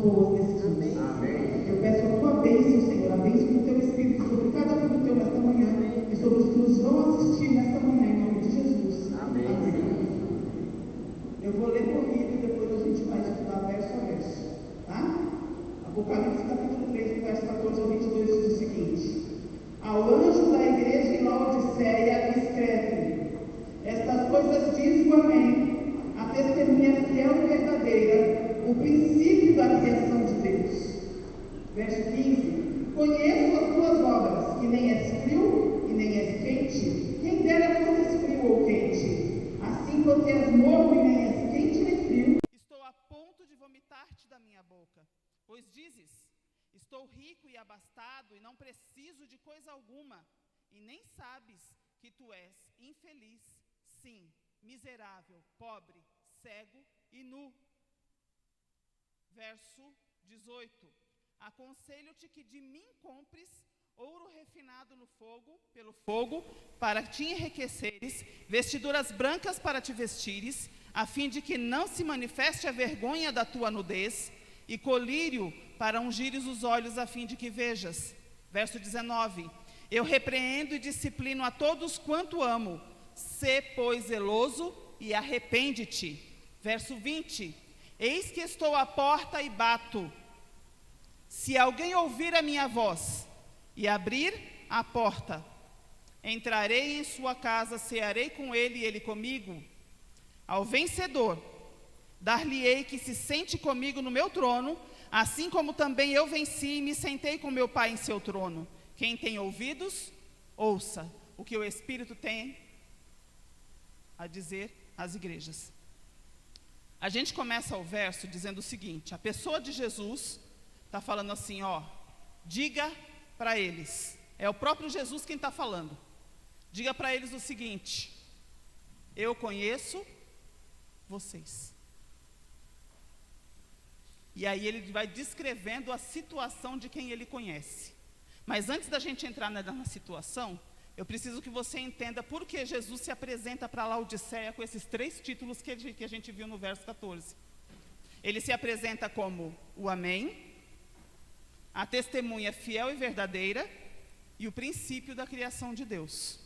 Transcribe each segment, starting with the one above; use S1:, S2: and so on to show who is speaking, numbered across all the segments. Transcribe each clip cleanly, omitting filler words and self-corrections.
S1: boas nesse dia. Eu peço a tua bênção, Senhor, a bênção do teu Espírito sobre cada filho teu nesta manhã e sobre os que nos vão assistir nesta manhã, em nome de Jesus. Amém. Eu vou ler corrido e depois a gente vai estudar verso a verso, tá? Apocalipse capítulo 3, verso 14 ao 22 diz o seguinte: ao anjo da igreja em Laodiceia escreve: estas coisas diz o Amém, a testemunha fiel e verdadeira, o princípio da criação de Deus. Verso 15: conheço as tuas obras, que nem és frio e nem és quente. Quem dera fosses frio ou quente. Assim como és morno e nem és quente nem frio,
S2: estou a ponto de vomitar-te da minha boca. Pois dizes: estou rico e abastado e não preciso de coisa alguma, e nem sabes que tu és infeliz, sim, miserável, pobre, cego e nu. Verso 18: aconselho-te que de mim compres ouro refinado no fogo, pelo fogo, para te enriqueceres, vestiduras brancas para te vestires, a fim de que não se manifeste a vergonha da tua nudez, e colírio para ungires os olhos, a fim de que vejas. Verso 19: eu repreendo e disciplino a todos quanto amo. Sê, pois, zeloso e arrepende-te. Verso 20: eis que estou à porta e bato. Se alguém ouvir a minha voz e abrir a porta, entrarei em sua casa, cearei com ele e ele comigo. Ao vencedor, dar-lhe-ei que se sente comigo no meu trono, assim como também eu venci e me sentei com meu Pai em seu trono. Quem tem ouvidos, ouça o que o Espírito tem a dizer às igrejas. A gente começa o verso dizendo o seguinte: a pessoa de Jesus está falando assim, diga para eles, é o próprio Jesus quem está falando, diga para eles o seguinte: eu conheço vocês. E aí ele vai descrevendo a situação de quem ele conhece. Mas antes da gente entrar na situação, eu preciso que você entenda por que Jesus se apresenta para Laodiceia com esses 3 títulos que a gente viu no verso 14. Ele se apresenta como o Amém, a testemunha fiel e verdadeira e o princípio da criação de Deus.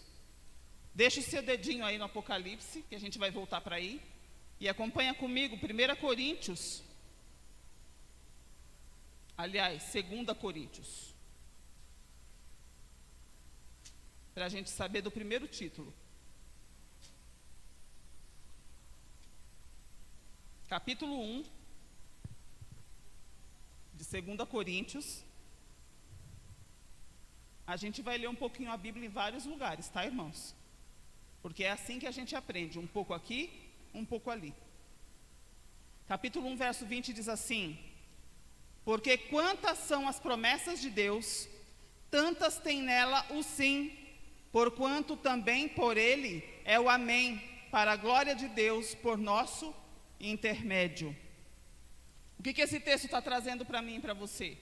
S2: Deixa o seu dedinho aí no Apocalipse, que a gente vai voltar para aí, e acompanha comigo 1 Coríntios, aliás, 2 Coríntios, para a gente saber do primeiro título. Capítulo 1, de 2 Coríntios. A gente vai ler um pouquinho a Bíblia em vários lugares, tá, irmãos? Porque é assim que a gente aprende, um pouco aqui, um pouco ali. Capítulo 1, verso 20 diz assim: porque quantas são as promessas de Deus, tantas tem nela o sim, porquanto também por ele é o amém, para a glória de Deus por nosso intermédio. O que esse texto está trazendo para mim e para você?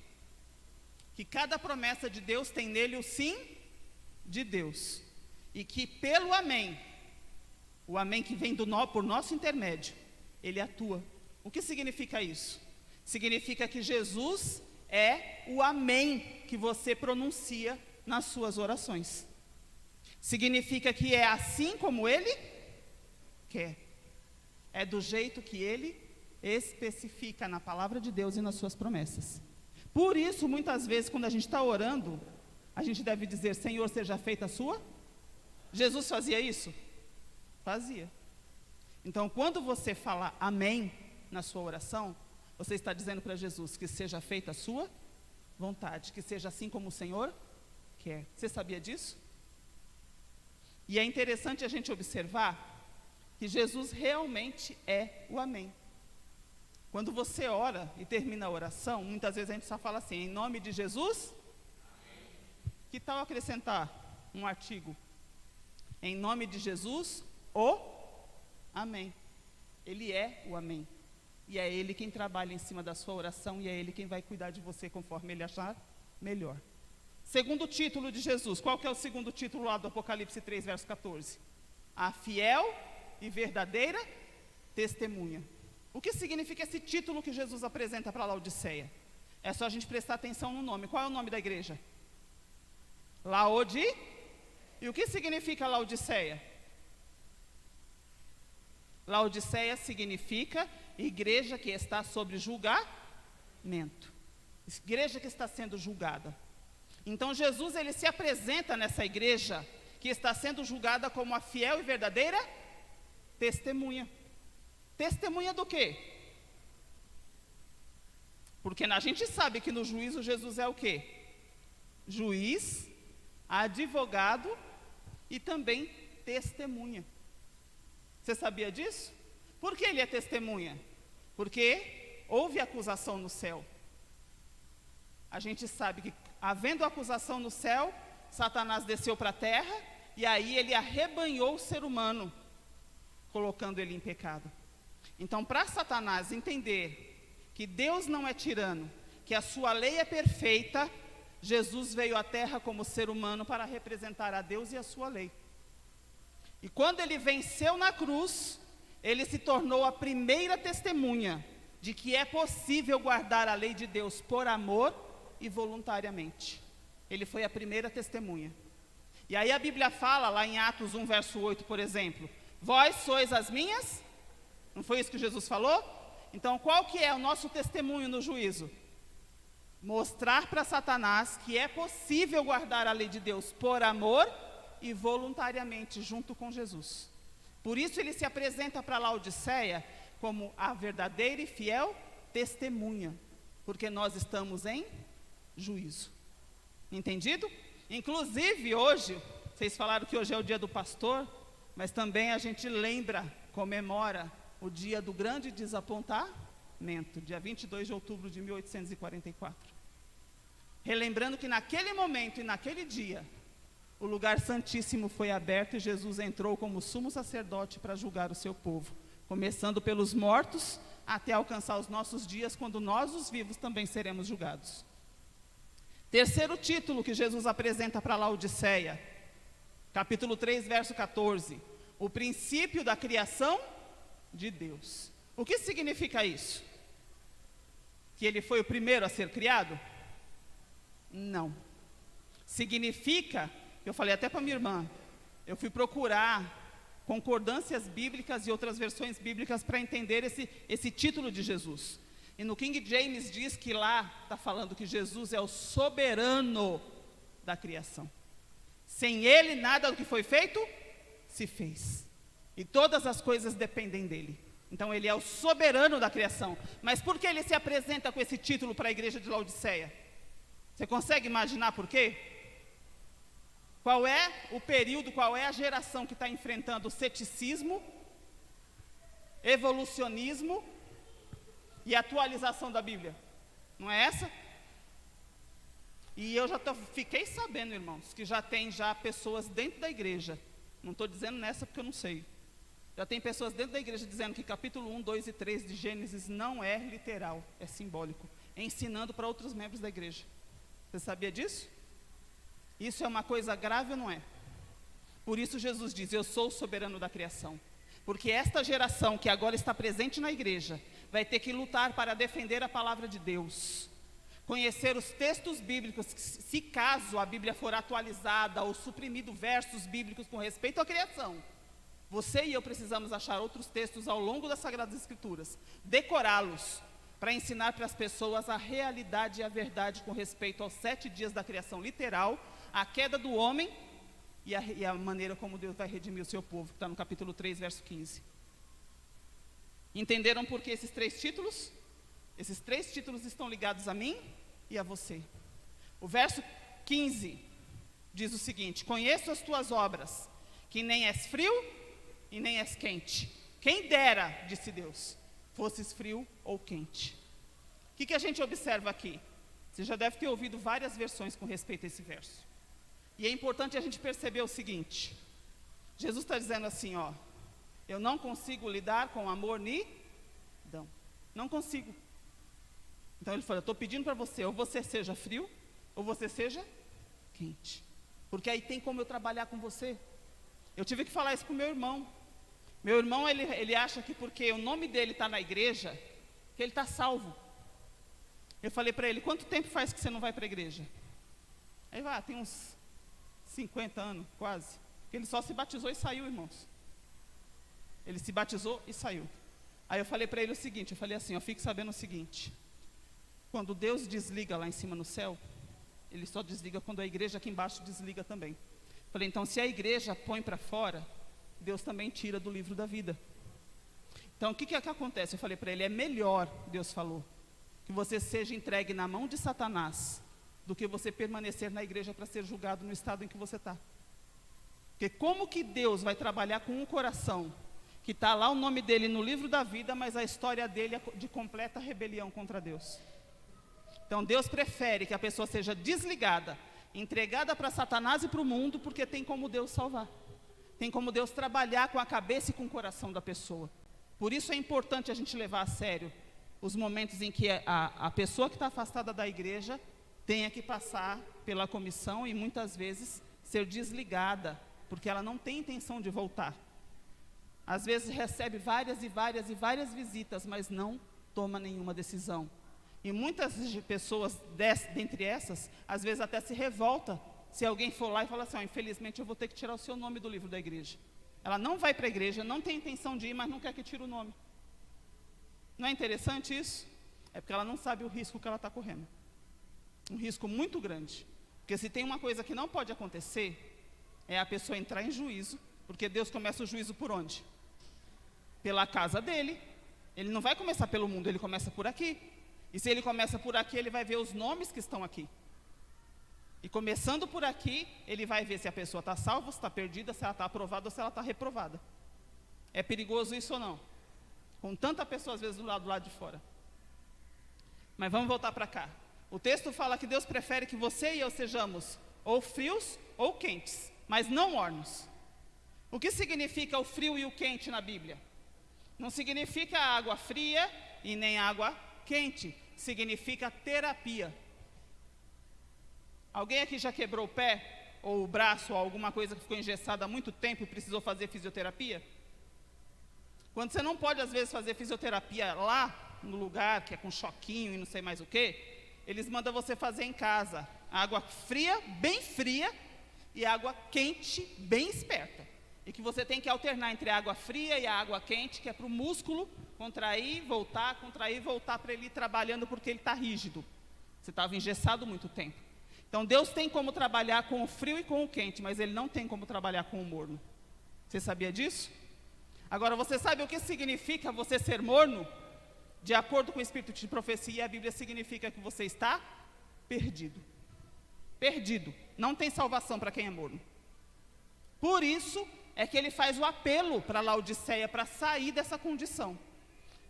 S2: Que cada promessa de Deus tem nele o sim de Deus, e que pelo amém, o amém que vem por nosso intermédio, ele atua. O que significa isso? Significa que Jesus é o amém que você pronuncia nas suas orações. Significa que é assim como ele quer, é do jeito que ele especifica na palavra de Deus e nas suas promessas. Por isso, muitas vezes, quando a gente está orando, a gente deve dizer: Senhor, seja feita a sua. Jesus fazia isso? Fazia. Então, quando você fala amém na sua oração, você está dizendo para Jesus que seja feita a sua vontade, que seja assim como o Senhor quer. Você sabia disso? E é interessante a gente observar que Jesus realmente é o amém. Quando você ora e termina a oração, muitas vezes a gente só fala assim: em nome de Jesus. Que tal acrescentar um artigo? Em nome de Jesus, o amém. Ele é o amém. E é ele quem trabalha em cima da sua oração, e é ele quem vai cuidar de você conforme ele achar melhor. Segundo título de Jesus. Qual que é o segundo título lá do Apocalipse 3, verso 14? A fiel e verdadeira testemunha. O que significa esse título que Jesus apresenta para Laodiceia? É só a gente prestar atenção no nome. Qual é o nome da igreja? Laodi. E o que significa Laodiceia? Laodiceia significa igreja que está sob julgamento. Igreja que está sendo julgada. Então Jesus, ele se apresenta nessa igreja que está sendo julgada como a fiel e verdadeira testemunha. Testemunha do quê? Porque a gente sabe que no juízo Jesus é o quê? Juiz, advogado e também testemunha. Você sabia disso? Por que ele é testemunha? Porque houve acusação no céu. A gente sabe que, havendo acusação no céu, Satanás desceu para a terra e aí ele arrebanhou o ser humano, colocando ele em pecado. Então, para Satanás entender que Deus não é tirano, que a sua lei é perfeita, Jesus veio à terra como ser humano para representar a Deus e a sua lei. E quando ele venceu na cruz, ele se tornou a primeira testemunha de que é possível guardar a lei de Deus por amor e voluntariamente. Ele foi a primeira testemunha. E aí a Bíblia fala, lá em Atos 1, verso 8, por exemplo, vós sois as minhas? Não foi isso que Jesus falou? Então, qual que é o nosso testemunho no juízo? Mostrar para Satanás que é possível guardar a lei de Deus por amor e voluntariamente, junto com Jesus. Por isso ele se apresenta para Laodiceia como a verdadeira e fiel testemunha, porque nós estamos em juízo. Entendido? Inclusive hoje, vocês falaram que hoje é o dia do pastor, mas também a gente lembra, comemora o dia do grande desapontamento, dia 22 de outubro de 1844. Relembrando que naquele momento e naquele dia, o lugar santíssimo foi aberto e Jesus entrou como sumo sacerdote para julgar o seu povo, começando pelos mortos até alcançar os nossos dias, quando nós, os vivos, também seremos julgados. Terceiro título que Jesus apresenta para Laodiceia, capítulo 3, verso 14, o princípio da criação de Deus. O que significa isso? Que ele foi o primeiro a ser criado? Não. Significa, eu falei até para minha irmã, eu fui procurar concordâncias bíblicas e outras versões bíblicas para entender esse título de Jesus. E no King James diz que lá está falando que Jesus é o soberano da criação. Sem ele, nada do que foi feito se fez. E todas as coisas dependem dele. Então ele é o soberano da criação. Mas por que ele se apresenta com esse título para a igreja de Laodiceia? Você consegue imaginar por quê? Qual é o período, qual é a geração que está enfrentando o ceticismo, evolucionismo e atualização da Bíblia? Não é essa? E eu já fiquei sabendo, irmãos, que já tem pessoas dentro da igreja. Não estou dizendo nessa porque eu não sei. Já tem pessoas dentro da igreja dizendo que capítulo 1, 2 e 3 de Gênesis não é literal, é simbólico, ensinando para outros membros da igreja. Você sabia disso? Isso é uma coisa grave ou não é? Por isso Jesus diz, eu sou o soberano da criação. Porque esta geração que agora está presente na igreja, vai ter que lutar para defender a palavra de Deus. Conhecer os textos bíblicos, se caso a Bíblia for atualizada ou suprimido versos bíblicos com respeito à criação. Você e eu precisamos achar outros textos ao longo das Sagradas Escrituras, decorá-los, para ensinar para as pessoas a realidade e a verdade com respeito aos 7 dias da criação literal, a queda do homem e a maneira como Deus vai redimir o seu povo, que está no capítulo 3, verso 15. Entenderam por que esses 3 títulos? Esses 3 títulos estão ligados a mim e a você. O verso 15 diz o seguinte, conheço as tuas obras, que nem és frio e nem és quente. Quem dera, disse Deus, fosses frio ou quente. O que a gente observa aqui? Você já deve ter ouvido várias versões com respeito a esse verso. E é importante a gente perceber o seguinte, Jesus está dizendo assim, ó, eu não consigo lidar com amor nidão. Não consigo. Então ele fala, eu estou pedindo para você, ou você seja frio, ou você seja quente. Porque aí tem como eu trabalhar com você. Eu tive que falar isso para o meu irmão. Meu irmão, ele acha que porque o nome dele está na igreja, que ele está salvo. Eu falei para ele, quanto tempo faz que você não vai para a igreja? Aí vai, tem uns 50 anos, quase. Porque ele só se batizou e saiu, irmãos. Ele se batizou e saiu. Aí eu falei para ele o seguinte, eu falei assim, fique sabendo o seguinte, quando Deus desliga lá em cima no céu, Ele só desliga quando a igreja aqui embaixo desliga também. Falei, então se a igreja põe para fora, Deus também tira do livro da vida. Então o que acontece? Eu falei para ele, é melhor, Deus falou, que você seja entregue na mão de Satanás, do que você permanecer na igreja para ser julgado no estado em que você está. Porque como que Deus vai trabalhar com um coração que está lá o nome dele no livro da vida, mas a história dele é de completa rebelião contra Deus? Então Deus prefere que a pessoa seja desligada, entregada para Satanás e para o mundo, porque tem como Deus salvar. Tem como Deus trabalhar com a cabeça e com o coração da pessoa. Por isso é importante a gente levar a sério os momentos em que a pessoa que está afastada da igreja tenha que passar pela comissão e muitas vezes ser desligada, porque ela não tem intenção de voltar. Às vezes recebe várias visitas, mas não toma nenhuma decisão. E muitas pessoas, dentre essas, às vezes até se revolta, se alguém for lá e falar assim, infelizmente eu vou ter que tirar o seu nome do livro da igreja. Ela não vai para a igreja, não tem intenção de ir, mas não quer que tire o nome. Não é interessante isso? É porque ela não sabe o risco que ela está correndo. Um risco muito grande. Porque se tem uma coisa que não pode acontecer, é a pessoa entrar em juízo, porque Deus começa o juízo por onde? Pela casa dele. Ele não vai começar pelo mundo, ele começa por aqui. E se ele começa por aqui, ele vai ver os nomes que estão aqui. E começando por aqui, ele vai ver se a pessoa está salva, se está perdida, se ela está aprovada ou se ela está reprovada. É perigoso isso ou não? Com tanta pessoa, às vezes, do lado de fora. Mas vamos voltar para cá. O texto fala que Deus prefere que você e eu sejamos ou frios ou quentes, mas não mornos. O que significa o frio e o quente na Bíblia? Não significa água fria e nem água quente. Significa terapia. Alguém aqui já quebrou o pé, ou o braço, ou alguma coisa que ficou engessada há muito tempo e precisou fazer fisioterapia? Quando você não pode, às vezes, fazer fisioterapia lá, no lugar, que é com choquinho e não sei mais o quê, eles mandam você fazer em casa. Água fria, e água quente, bem esperta. E que você tem que alternar entre a água fria e a água quente, que é para o músculo contrair, voltar, para ele ir trabalhando, porque ele está rígido. Você estava engessado muito tempo. Então Deus tem como trabalhar com o frio e com o quente, mas Ele não tem como trabalhar com o morno. Você sabia disso? Agora, você sabe o que significa você ser morno? De acordo com o Espírito de profecia, a Bíblia significa que você está perdido. Perdido. Não tem salvação para quem é morno. Por isso é que ele faz o apelo para Laodiceia, para sair dessa condição.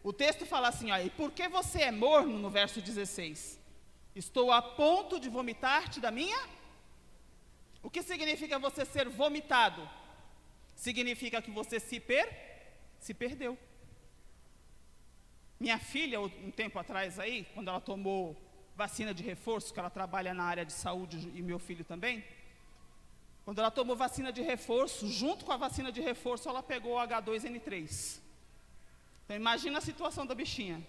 S2: O texto fala assim, e por que você é morno, no verso 16? Estou a ponto de vomitar-te da minha? O que significa você ser vomitado? Significa que você se perdeu. Minha filha, um tempo atrás aí, quando ela tomou vacina de reforço, que ela trabalha na área de saúde, e meu filho também, quando ela tomou vacina de reforço, junto com a vacina de reforço, ela pegou o H2N3. Então imagina a situação da bichinha.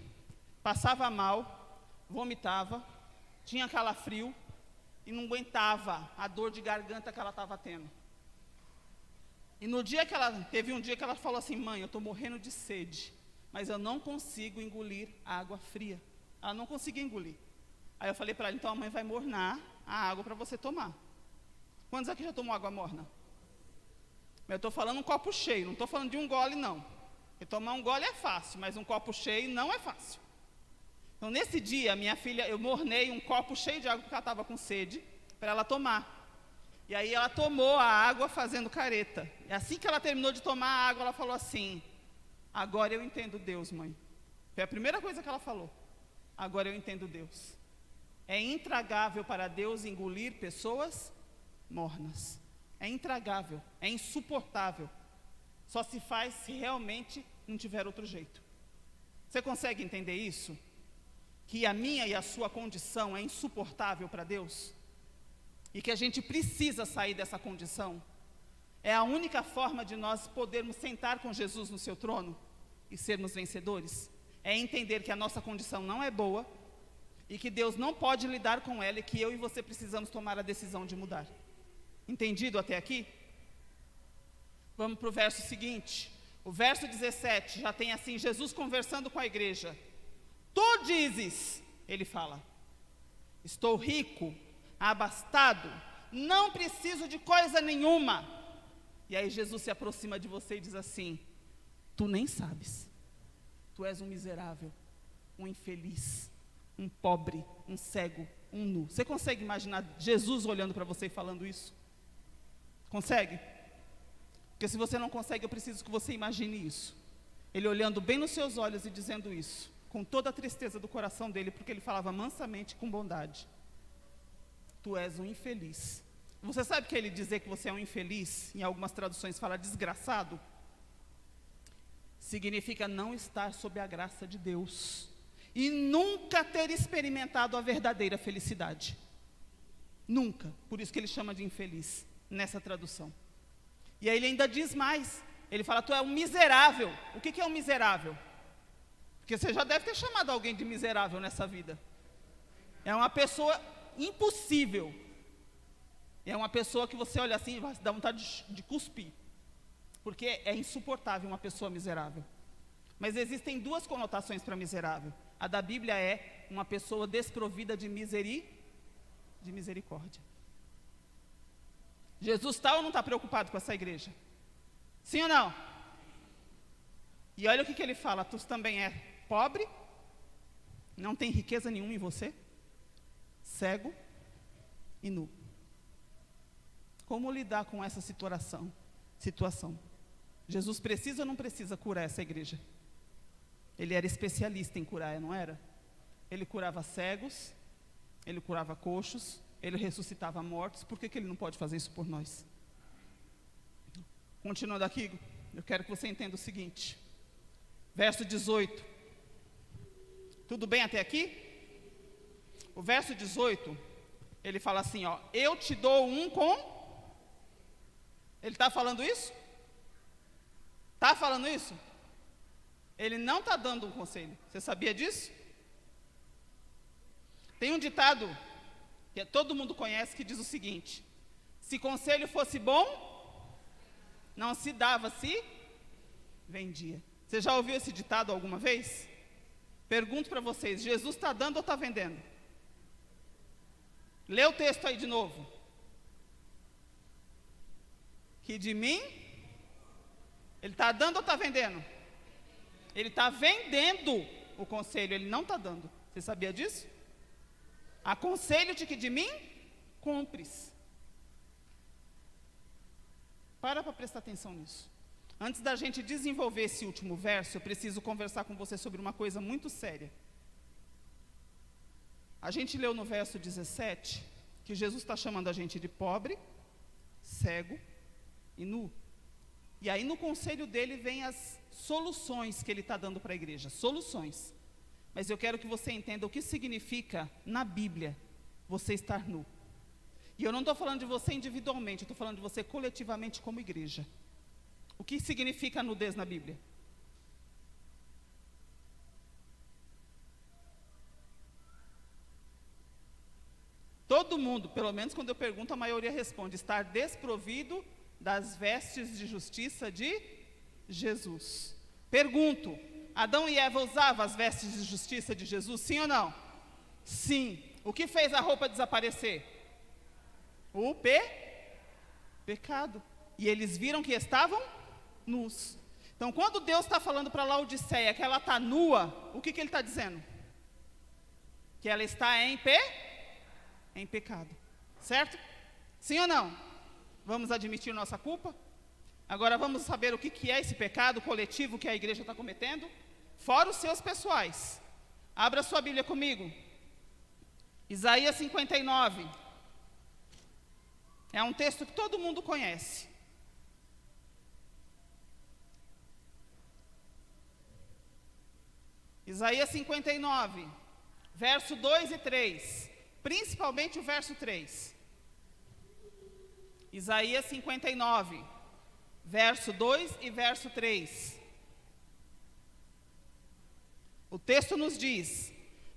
S2: Passava mal, vomitava, tinha calafrio e não aguentava a dor de garganta que ela estava tendo. E teve um dia que ela falou assim, mãe, eu estou morrendo de sede, mas eu não consigo engolir água fria. Ela não conseguia engolir. Aí eu falei para ela, então a mãe vai mornar a água para você tomar. Quantos aqui já tomou água morna? Eu estou falando um copo cheio, não estou falando de um gole não. Porque tomar um gole é fácil, mas um copo cheio não é fácil. Então nesse dia, minha filha, eu mornei um copo cheio de água, porque ela estava com sede, para ela tomar. E aí ela tomou a água fazendo careta. E assim que ela terminou de tomar a água, ela falou assim, agora eu entendo Deus, mãe. Foi a primeira coisa que ela falou. Agora eu entendo Deus. É intragável para Deus engolir pessoas mornas. É intragável, é insuportável. Só se faz se realmente não tiver outro jeito. Você consegue entender isso? Que a minha e a sua condição é insuportável para Deus? E que a gente precisa sair dessa condição? é a única forma de nós podermos sentar com Jesus no seu trono e sermos vencedores. É entender que a nossa condição não é boa e que Deus não pode lidar com ela e que eu e você precisamos tomar a decisão de mudar. Entendido até aqui? Vamos para o verso seguinte. O verso 17 já tem assim, Jesus conversando com a igreja. Tu dizes, ele fala, estou rico, abastado, não preciso de coisa nenhuma. E aí Jesus se aproxima de você e diz assim, tu nem sabes, tu és um miserável, um infeliz, um pobre, um cego, um nu. Você consegue imaginar Jesus olhando para você e falando isso? Consegue? Porque se você não consegue, eu preciso que você imagine isso. Ele olhando bem nos seus olhos e dizendo isso, com toda a tristeza do coração dele, porque ele falava mansamente, com bondade. Tu és um infeliz. Você sabe que ele dizer que você é um infeliz, em algumas traduções fala desgraçado, significa não estar sob a graça de Deus e nunca ter experimentado a verdadeira felicidade. Nunca. Por isso que ele chama de infeliz, nessa tradução. E aí ele ainda diz mais, ele fala, tu é um miserável. O que é um miserável? Porque você já deve ter chamado alguém de miserável nessa vida. É uma pessoa impossível. É uma pessoa que você olha assim e vai dar vontade de cuspir. Porque é insuportável uma pessoa miserável. Mas existem duas conotações para miserável. A da Bíblia é uma pessoa desprovida de misericórdia. Jesus está ou não está preocupado com essa igreja? Sim ou não? E olha o que ele fala, tu também é pobre, não tem riqueza nenhuma em você, cego e nu. Como lidar com essa situação? Jesus precisa ou não precisa curar essa igreja? Ele era especialista em curar, não era? Ele curava cegos, ele curava coxos, ele ressuscitava mortos. Por que ele não pode fazer isso por nós? Continuando aqui, eu quero que você entenda o seguinte. Verso 18. Tudo bem até aqui? O verso 18, ele fala assim, ó, eu te dou um com... Ele está falando isso? Está falando isso? Ele não está dando um conselho. Você sabia disso? Tem um ditado que todo mundo conhece, que diz o seguinte, se conselho fosse bom, não se dava, se vendia. Você já ouviu esse ditado alguma vez? Pergunto para vocês, Jesus está dando ou está vendendo? Lê o texto aí de novo. Que de mim, ele está dando ou está vendendo? Ele está vendendo o conselho, ele não está dando. Você sabia disso? Aconselho-te que de mim compres. Para prestar atenção nisso. Antes da gente desenvolver esse último verso, eu preciso conversar com você sobre uma coisa muito séria. A gente leu no verso 17 que Jesus está chamando a gente de pobre, cego e nu. E aí no conselho dele vem as soluções que ele está dando para a igreja. Soluções. Mas eu quero que você entenda o que significa, na Bíblia, você estar nu. E eu não estou falando de você individualmente, eu estou falando de você coletivamente como igreja. O que significa nudez na Bíblia? Todo mundo, pelo menos quando eu pergunto, a maioria responde, estar desprovido das vestes de justiça de Jesus. Pergunto, Adão e Eva usavam as vestes de justiça de Jesus, sim ou não? Sim. O que fez a roupa desaparecer? O pecado. E eles viram que estavam nus. Então, quando Deus está falando para Laodiceia que ela está nua, o que ele está dizendo? Que ela está em pecado. Certo? Sim ou não? Vamos admitir nossa culpa? Agora vamos saber o que é esse pecado coletivo que a igreja está cometendo? Fora os seus pessoais. Abra sua Bíblia comigo. Isaías 59. É um texto que todo mundo conhece. Isaías 59, verso 2 e 3. Principalmente o verso 3. Isaías 59, verso 2 e verso 3. O texto nos diz: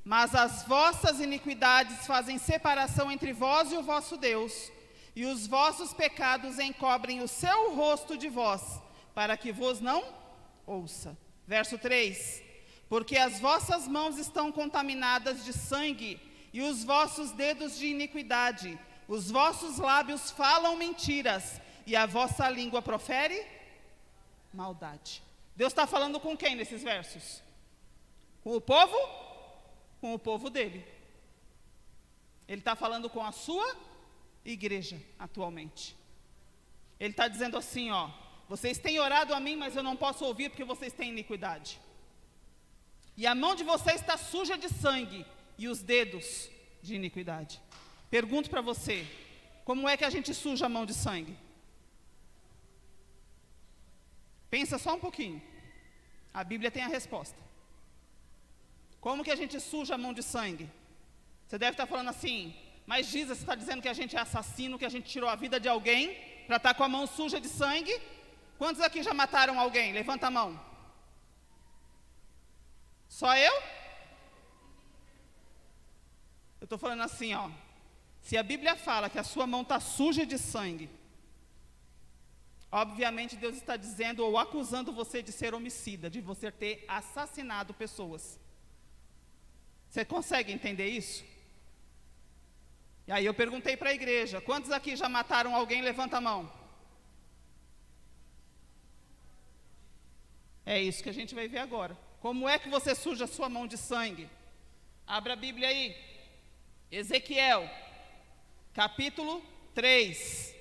S2: mas as vossas iniquidades fazem separação entre vós e o vosso Deus, e os vossos pecados encobrem o seu rosto de vós, para que vos não ouça. Verso 3: porque as vossas mãos estão contaminadas de sangue, e os vossos dedos de iniquidade, os vossos lábios falam mentiras, e a vossa língua profere maldade. Deus está falando com quem nesses versos? Com o povo? Com o povo dele. Ele está falando com a sua igreja atualmente. Ele está dizendo assim, ó: vocês têm orado a mim, mas eu não posso ouvir porque vocês têm iniquidade. E a mão de vocês está suja de sangue, e os dedos de iniquidade. Pergunto para você, como é que a gente suja a mão de sangue? Pensa só um pouquinho. A Bíblia tem a resposta. Como que a gente suja a mão de sangue? Você deve estar falando assim: mas Jesus, você está dizendo que a gente é assassino, que a gente tirou a vida de alguém para estar com a mão suja de sangue? Quantos aqui já mataram alguém? Levanta a mão. Só eu? Eu estou falando assim, ó: se a Bíblia fala que a sua mão está suja de sangue, obviamente Deus está dizendo ou acusando você de ser homicida, de você ter assassinado pessoas. Você consegue entender isso? E aí eu perguntei para a igreja: quantos aqui já mataram alguém? Levanta a mão. É isso que a gente vai ver agora. Como é que você suja a sua mão de sangue? Abra a Bíblia aí. Ezequiel, capítulo 3.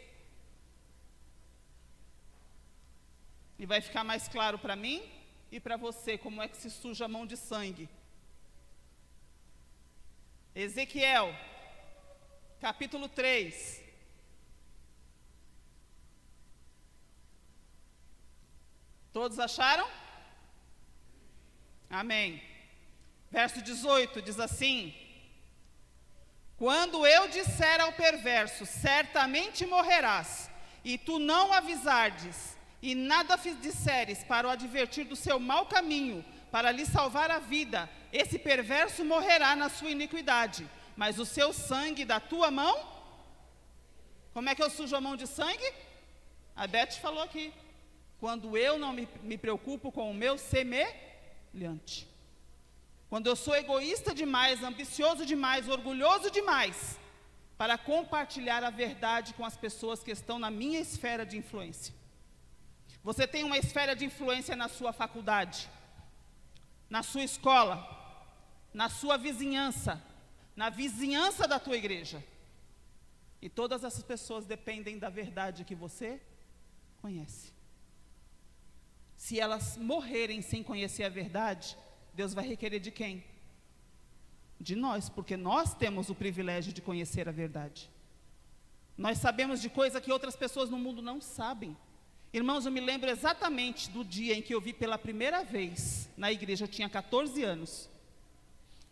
S2: E vai ficar mais claro para mim e para você como é que se suja a mão de sangue. Ezequiel, capítulo 3. Todos acharam? Amém. Verso 18 diz assim: quando eu disser ao perverso, certamente morrerás, e tu não avisardes, e nada disseres para o advertir do seu mau caminho, para lhe salvar a vida, esse perverso morrerá na sua iniquidade, mas o seu sangue da tua mão... Como é que eu sujo a mão de sangue? A Beth falou aqui: quando eu não me preocupo com o meu semelhante. Quando eu sou egoísta demais, ambicioso demais, orgulhoso demais, para compartilhar a verdade com as pessoas que estão na minha esfera de influência. Você tem uma esfera de influência na sua faculdade, na sua escola, na sua vizinhança, na vizinhança da tua igreja. E todas essas pessoas dependem da verdade que você conhece. Se elas morrerem sem conhecer a verdade, Deus vai requerer de quem? De nós, porque nós temos o privilégio de conhecer a verdade. Nós sabemos de coisa que outras pessoas no mundo não sabem. Irmãos, eu me lembro exatamente do dia em que eu vi pela primeira vez na igreja, eu tinha 14 anos,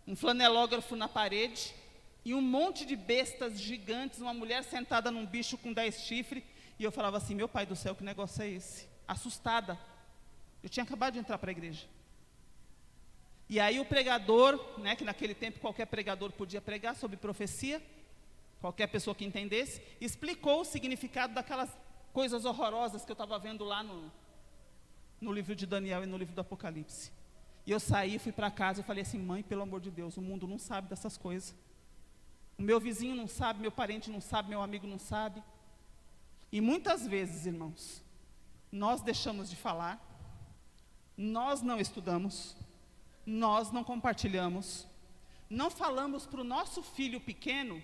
S2: um flanelógrafo na parede e um monte de bestas gigantes, uma mulher sentada num bicho com 10 chifres, e eu falava assim: meu pai do céu, que negócio é esse? Assustada. Eu tinha acabado de entrar para a igreja. E aí o pregador, né, que naquele tempo qualquer pregador podia pregar sobre profecia, qualquer pessoa que entendesse, explicou o significado daquelas coisas horrorosas que eu estava vendo lá no livro de Daniel e no livro do Apocalipse. E eu saí, fui para casa e falei assim: mãe, pelo amor de Deus, o mundo não sabe dessas coisas. O meu vizinho não sabe, meu parente não sabe, meu amigo não sabe. E muitas vezes, irmãos, nós deixamos de falar, nós não estudamos, nós não compartilhamos, não falamos para o nosso filho pequeno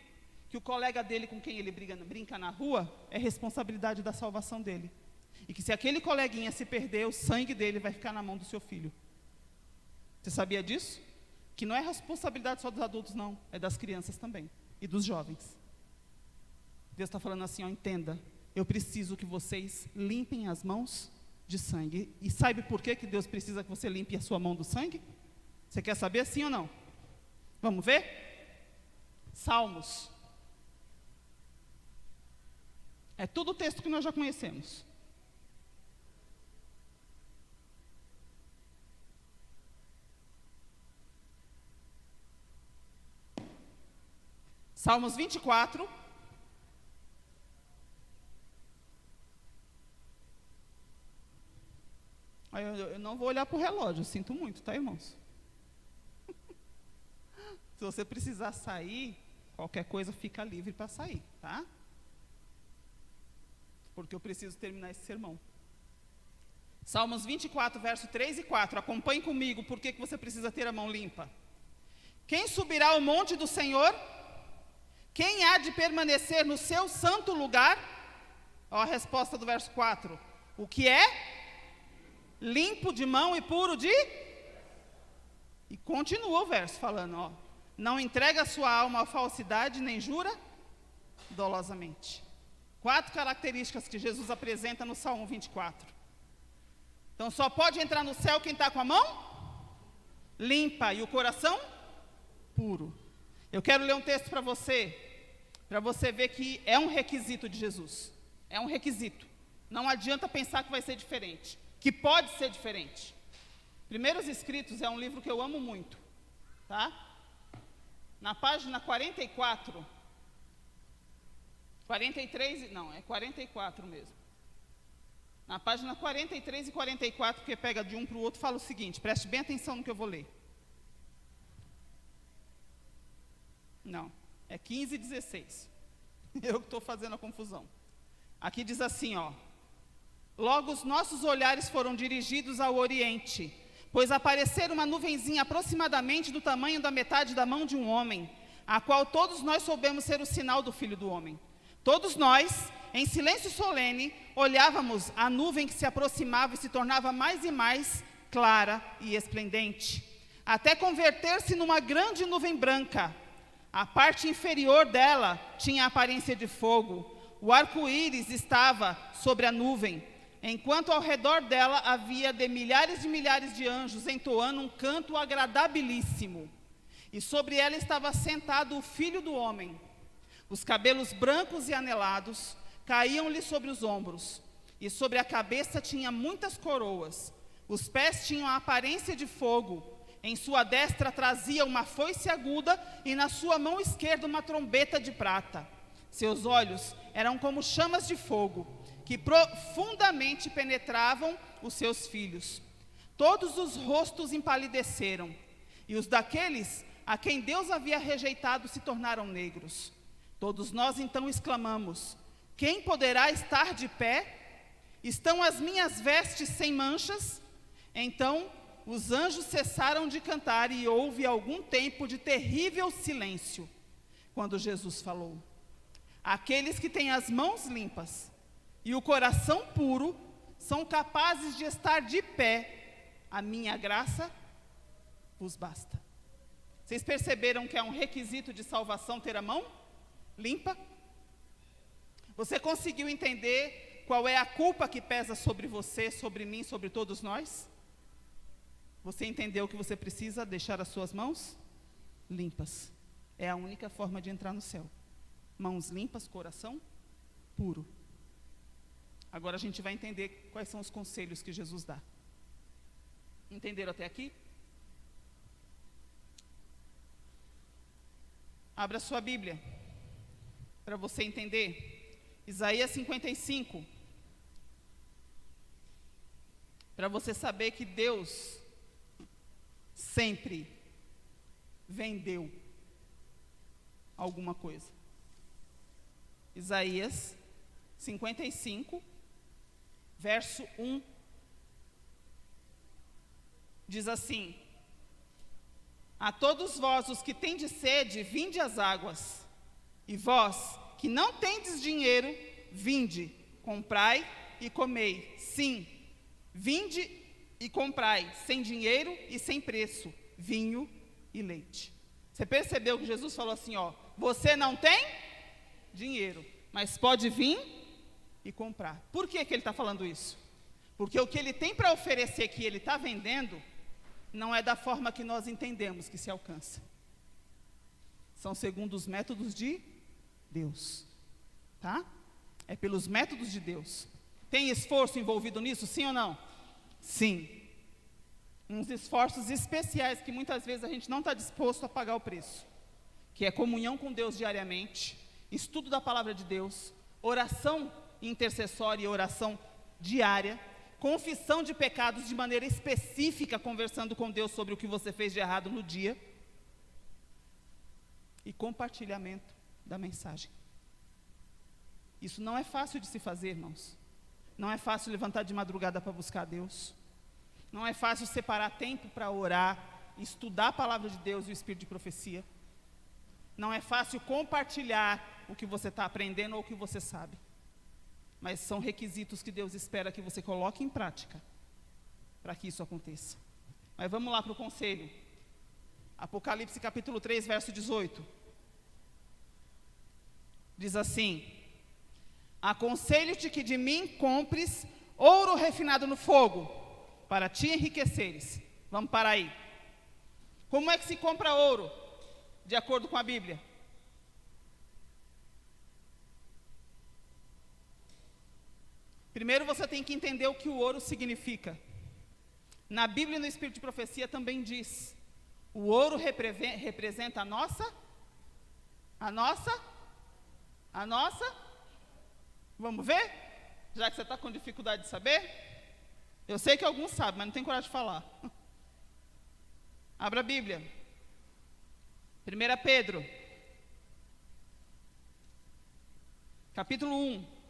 S2: que o colega dele com quem ele brinca na rua é responsabilidade da salvação dele. E que se aquele coleguinha se perder, o sangue dele vai ficar na mão do seu filho. Você sabia disso? Que não é responsabilidade só dos adultos, não, é das crianças também e dos jovens. Deus está falando assim: ó, entenda, eu preciso que vocês limpem as mãos de sangue. E sabe por que Deus precisa que você limpe a sua mão do sangue? Você quer saber, sim ou não? Vamos ver? Salmos. É tudo o texto que nós já conhecemos. Salmos 24. Eu não vou olhar para o relógio, eu sinto muito, tá, irmãos? Se você precisar sair, qualquer coisa fica livre para sair, tá? Porque eu preciso terminar esse sermão. Salmos 24, verso 3 e 4. Acompanhe comigo, por que você precisa ter a mão limpa. Quem subirá ao monte do Senhor? Quem há de permanecer no seu santo lugar? Ó, a resposta do verso 4. O que é? Limpo de mão e puro de... E continua o verso falando, ó. Não entrega a sua alma à falsidade, nem jura dolosamente. 4 características que Jesus apresenta no Salmo 24. Então só pode entrar no céu quem está com a mão limpa e o coração puro. Eu quero ler um texto para você ver que é um requisito de Jesus. É um requisito. Não adianta pensar que vai ser diferente, que pode ser diferente. Primeiros Escritos é um livro que eu amo muito, tá? Na página 44, 43, não, é 44 mesmo. Na página 43 e 44, porque pega de um para o outro, fala o seguinte, preste bem atenção no que eu vou ler. Não, é 15 e 16. Eu que estou fazendo a confusão. Aqui diz assim, ó. Logo os nossos olhares foram dirigidos ao Oriente, pois aparecera uma nuvenzinha aproximadamente do tamanho da metade da mão de um homem, a qual todos nós soubemos ser o sinal do Filho do Homem. Todos nós, em silêncio solene, olhávamos a nuvem que se aproximava e se tornava mais e mais clara e esplendente, até converter-se numa grande nuvem branca. A parte inferior dela tinha a aparência de fogo. O arco-íris estava sobre a nuvem, enquanto ao redor dela havia de milhares de anjos entoando um canto agradabilíssimo. E sobre ela estava sentado o Filho do Homem. Os cabelos brancos e anelados caíam-lhe sobre os ombros, e sobre a cabeça tinha muitas coroas. Os pés tinham a aparência de fogo. Em sua destra trazia uma foice aguda, e na sua mão esquerda uma trombeta de prata. Seus olhos eram como chamas de fogo, que profundamente penetravam os seus filhos. Todos os rostos empalideceram, e os daqueles a quem Deus havia rejeitado se tornaram negros. Todos nós então exclamamos: quem poderá estar de pé? Estão as minhas vestes sem manchas? Então os anjos cessaram de cantar e houve algum tempo de terrível silêncio. Quando Jesus falou: aqueles que têm as mãos limpas e o coração puro são capazes de estar de pé. A minha graça vos basta. Vocês perceberam que é um requisito de salvação ter a mão limpa? Você conseguiu entender qual é a culpa que pesa sobre você, sobre mim, sobre todos nós? Você entendeu que você precisa deixar as suas mãos limpas. É a única forma de entrar no céu. Mãos limpas, coração puro. Agora a gente vai entender quais são os conselhos que Jesus dá. Entenderam até aqui? Abra sua Bíblia para você entender. Isaías 55. Para você saber que Deus sempre vendeu alguma coisa. Isaías 55, verso 1. Diz assim: a todos vós os que tendes sede, vinde às águas, e vós que não tendes dinheiro, vinde, comprai e comei. Sim, vinde e comprai, sem dinheiro e sem preço, vinho e leite. Você percebeu que Jesus falou assim, ó, você não tem dinheiro, mas pode vir e comprar. Por que ele está falando isso? Porque o que ele tem para oferecer, que ele está vendendo, não é da forma que nós entendemos que se alcança. São segundo os métodos de Deus, tá? É pelos métodos de Deus. Tem esforço envolvido nisso, sim ou não? Sim. Uns esforços especiais que muitas vezes a gente não está disposto a pagar o preço. que é comunhão com Deus diariamente, estudo da palavra de Deus, oração intercessória e oração diária, confissão de pecados de maneira específica, conversando com Deus sobre o que você fez de errado no dia, e compartilhamento da mensagem. Isso não é fácil de se fazer, irmãos. Não é fácil levantar de madrugada para buscar Deus. Não é fácil separar tempo para orar, estudar a palavra de Deus e o espírito de profecia. Não é fácil compartilhar o que você está aprendendo ou o que você sabe. Mas são requisitos que Deus espera que você coloque em prática para que isso aconteça. Mas vamos lá para o conselho. Apocalipse capítulo 3, verso 18. Diz assim: aconselho-te que de mim compres ouro refinado no fogo, para te enriqueceres. Vamos parar aí. Como é que se compra ouro, de acordo com a Bíblia? Primeiro você tem que entender o que o ouro significa. Na Bíblia e no Espírito de Profecia também diz: o ouro representa a nossa? Vamos ver? Já que você está com dificuldade de saber. Eu sei que alguns sabem, mas não tem coragem de falar. Abra a Bíblia. 1 Pedro, capítulo 1.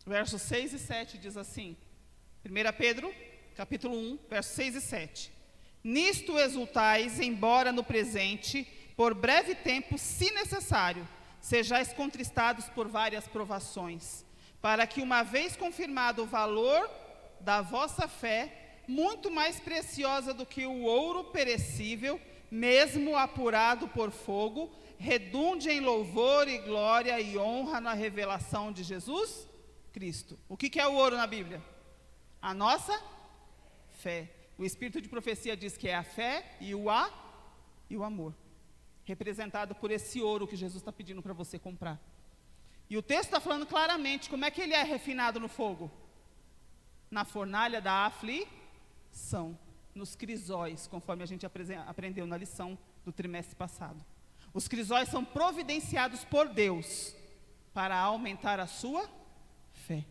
S2: Versos 6 e 7 diz assim. 1 Pedro, capítulo 1, versos 6 e 7. Nisto exultais, embora no presente, por breve tempo, se necessário, sejais contristados por várias provações, para que, uma vez confirmado o valor da vossa fé, muito mais preciosa do que o ouro perecível, mesmo apurado por fogo, redunde em louvor e glória e honra na revelação de Jesus Cristo. O que é o ouro na Bíblia? A nossa fé. O Espírito de Profecia diz que é a fé e o amor, representado por esse ouro que Jesus está pedindo para você comprar. E o texto está falando claramente como é que ele é refinado no fogo. Na fornalha da aflição, nos crisóis, conforme a gente aprendeu na lição do trimestre passado. Os crisóis são providenciados por Deus para aumentar a sua fé.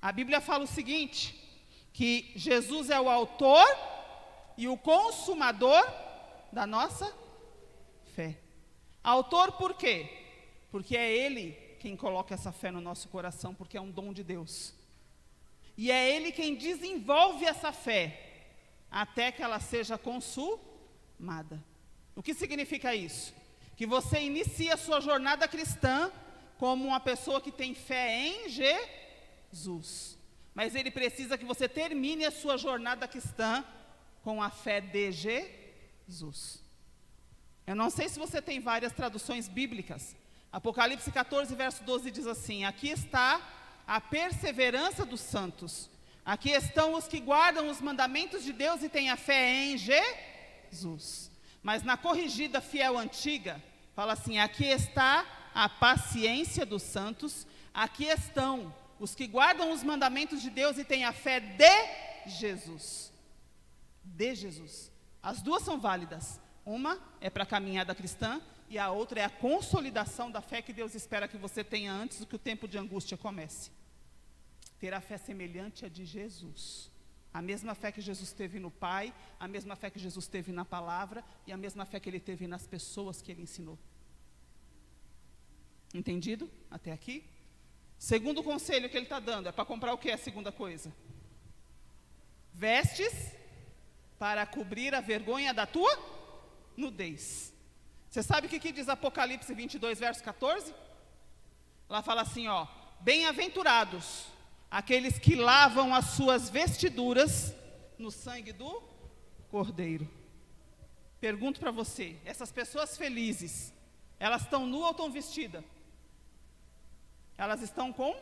S2: A Bíblia fala o seguinte, que Jesus é o autor e o consumador da nossa fé. Autor por quê? Porque é Ele quem coloca essa fé no nosso coração, porque é um dom de Deus. E é Ele quem desenvolve essa fé, até que ela seja consumada. O que significa isso? Que você inicia a sua jornada cristã como uma pessoa que tem fé em Jesus. Mas Ele precisa que você termine a sua jornada cristã com a fé de Jesus. Eu não sei se você tem várias traduções bíblicas. Apocalipse 14, verso 12 diz assim: aqui está a perseverança dos santos. Aqui estão os que guardam os mandamentos de Deus e têm a fé em Jesus. Mas na corrigida fiel antiga, fala assim: aqui está a paciência dos santos. Aqui estão os que guardam os mandamentos de Deus e têm a fé de Jesus. De Jesus. As duas são válidas. Uma é para a caminhada cristã e a outra é a consolidação da fé que Deus espera que você tenha antes do que o tempo de angústia comece. Ter a fé semelhante à de Jesus. A mesma fé que Jesus teve no Pai, a mesma fé que Jesus teve na palavra e a mesma fé que Ele teve nas pessoas que Ele ensinou. Entendido? Até aqui? Segundo conselho que ele está dando, é para comprar o que é a segunda coisa? Vestes para cobrir a vergonha da tua nudez. Você sabe o que diz Apocalipse 22, verso 14? Lá fala assim, ó: bem-aventurados aqueles que lavam as suas vestiduras no sangue do Cordeiro. Pergunto para você, essas pessoas felizes, elas estão nuas ou estão vestidas? Elas estão com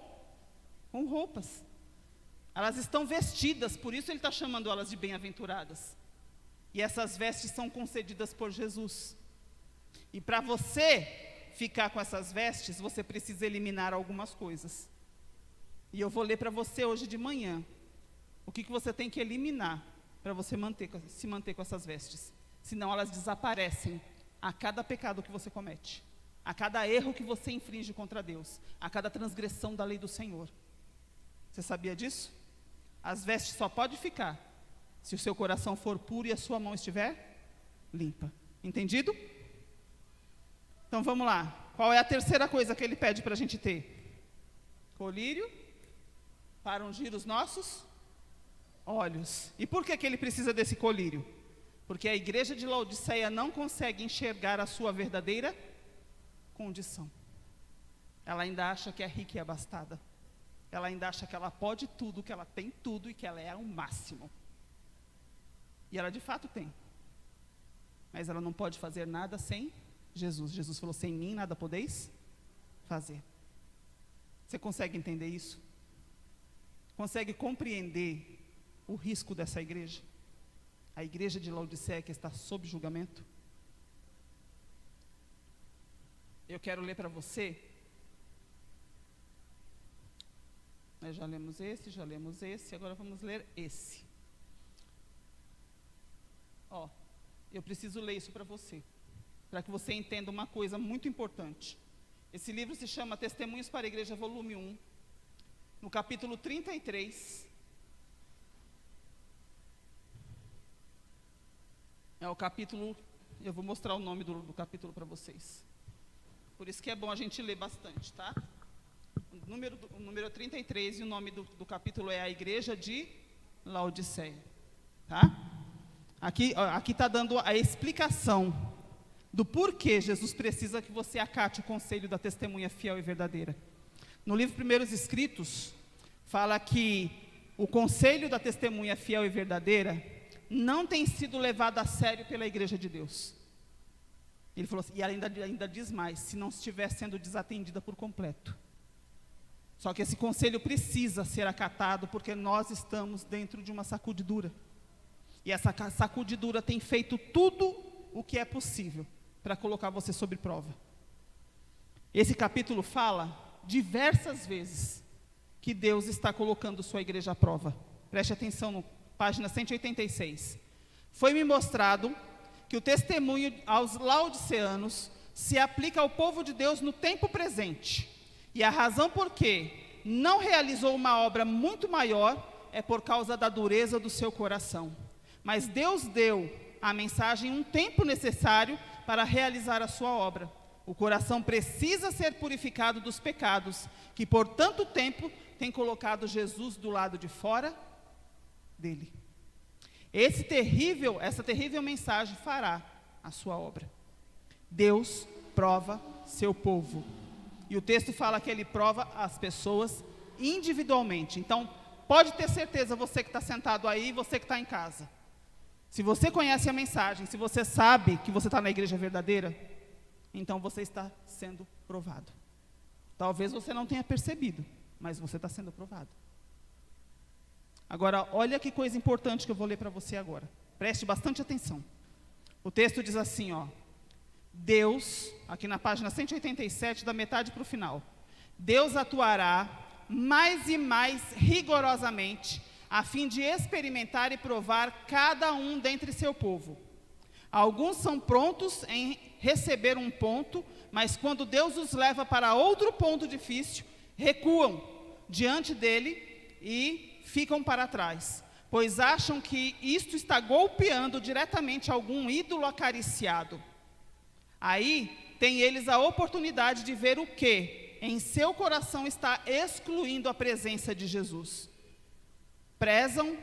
S2: roupas. Elas estão vestidas, por isso ele está chamando elas de bem-aventuradas. E essas vestes são concedidas por Jesus. E para você ficar com essas vestes, você precisa eliminar algumas coisas. E eu vou ler para você hoje de manhã O que você tem que eliminar para você se manter com essas vestes? Senão elas desaparecem a cada pecado que você comete, a cada erro que você infringe contra Deus, a cada transgressão da lei do Senhor. Você sabia disso? As vestes só podem ficar se o seu coração for puro e a sua mão estiver limpa. Entendido? Então vamos lá. Qual é a terceira coisa que ele pede para a gente ter? Colírio para ungir os nossos olhos. E por que ele precisa desse colírio? Porque a igreja de Laodiceia não consegue enxergar a sua verdadeira condição. Ela ainda acha que é rica e abastada. Ela ainda acha que ela pode tudo, que ela tem tudo e que ela é o máximo. E ela de fato tem. Mas ela não pode fazer nada sem Jesus. Jesus falou, sem mim nada podeis fazer. Você consegue entender isso? Consegue compreender o risco dessa igreja? A igreja de Laodiceia que está sob julgamento? Eu quero ler para você. Nós já lemos esse, agora vamos ler esse. Eu preciso ler isso para você, para que você entenda uma coisa muito importante. Esse livro se chama Testemunhos para a Igreja, volume 1, no capítulo 33. É o capítulo, eu vou mostrar o nome do capítulo para vocês. Por isso que é bom a gente ler bastante, tá? O número 33 e o nome do capítulo é a Igreja de Laodiceia, tá? Aqui está dando a explicação do porquê Jesus precisa que você acate o conselho da testemunha fiel e verdadeira. No livro Primeiros Escritos, fala que o conselho da testemunha fiel e verdadeira não tem sido levado a sério pela igreja de Deus. Ele falou assim, e ainda diz mais, se não estiver sendo desatendida por completo. Só que esse conselho precisa ser acatado, porque nós estamos dentro de uma sacudidura. E essa sacudidura tem feito tudo o que é possível para colocar você sob prova. Esse capítulo fala diversas vezes que Deus está colocando sua igreja à prova. Preste atenção no página 186. Foi-me mostrado que o testemunho aos laodiceanos se aplica ao povo de Deus no tempo presente. E a razão por que não realizou uma obra muito maior é por causa da dureza do seu coração. Mas Deus deu à mensagem um tempo necessário para realizar a sua obra. O coração precisa ser purificado dos pecados, que por tanto tempo tem colocado Jesus do lado de fora dele. Essa terrível mensagem fará a sua obra. Deus prova seu povo. E o texto fala que ele prova as pessoas individualmente. Então, pode ter certeza, você que está sentado aí, você que está em casa. Se você conhece a mensagem, se você sabe que você está na igreja verdadeira, então você está sendo provado. Talvez você não tenha percebido, mas você está sendo provado. Agora, olha que coisa importante que eu vou ler para você agora. Preste bastante atenção. O texto diz assim, Deus, aqui na página 187, da metade para o final. Deus atuará mais e mais rigorosamente, a fim de experimentar e provar cada um dentre seu povo. Alguns são prontos em receber um ponto, mas quando Deus os leva para outro ponto difícil, recuam diante dele e ficam para trás, pois acham que isto está golpeando diretamente algum ídolo acariciado. Aí tem eles a oportunidade de ver o que em seu coração está excluindo a presença de Jesus. Prezam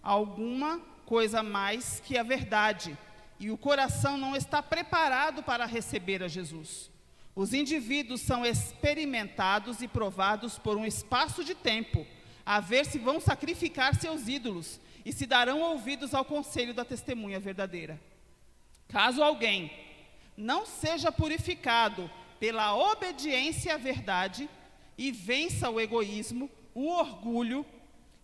S2: alguma coisa mais que a verdade, e o coração não está preparado para receber a Jesus. Os indivíduos são experimentados e provados por um espaço de tempo, a ver se vão sacrificar seus ídolos e se darão ouvidos ao conselho da testemunha verdadeira. Caso alguém não seja purificado pela obediência à verdade e vença o egoísmo, o orgulho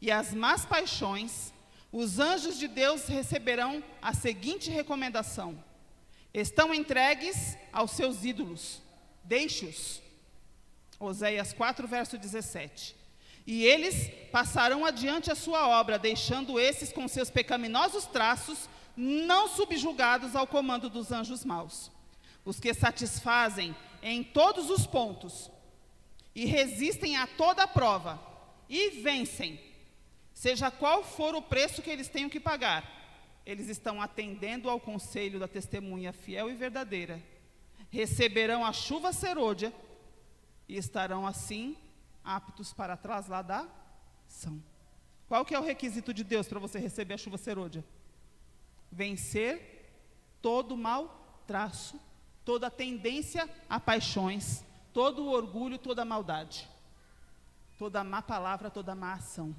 S2: e as más paixões, os anjos de Deus receberão a seguinte recomendação: estão entregues aos seus ídolos, deixe-os. Oséias 4, verso 17. E eles passarão adiante a sua obra, deixando esses com seus pecaminosos traços, não subjugados ao comando dos anjos maus. Os que satisfazem em todos os pontos, e resistem a toda prova, e vencem, seja qual for o preço que eles tenham que pagar, eles estão atendendo ao conselho da testemunha fiel e verdadeira, receberão a chuva serôdia, e estarão assim aptos para a trasladação. Qual que é o requisito de Deus para você receber a chuva serôdia? Vencer todo mau traço, toda tendência a paixões, todo o orgulho, toda a maldade, toda má palavra, toda má ação.